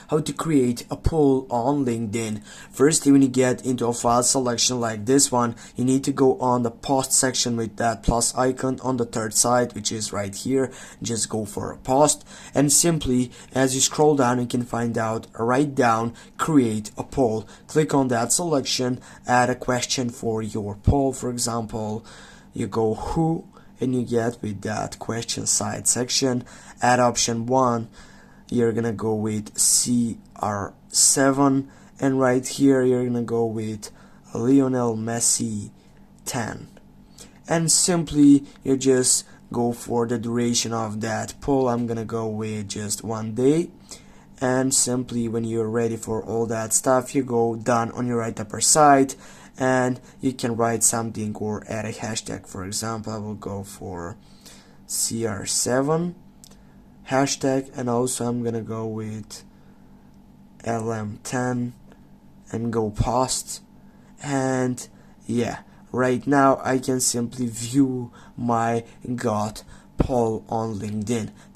how to create a poll on LinkedIn. First, when you get into a file selection like this one, you need to go on the post section with that plus icon on the third side, which is right here. Just go for a post, and simply as you scroll down you can find out right down create a poll. Click on that selection, add a question for your poll. For example, you go who, and you get with that question side section. Add option 1, you're gonna go with CR7, and right here you're gonna go with Lionel Messi 10, and simply you just go for the duration of that poll. I'm gonna go with just 1 day, and simply when you're ready for all that stuff, you go done on your right upper side, and you can write something or add a hashtag. For example, I will go for CR7 hashtag, and also I'm gonna go with LM10 and go post. And yeah, right now I can simply view my got poll on LinkedIn.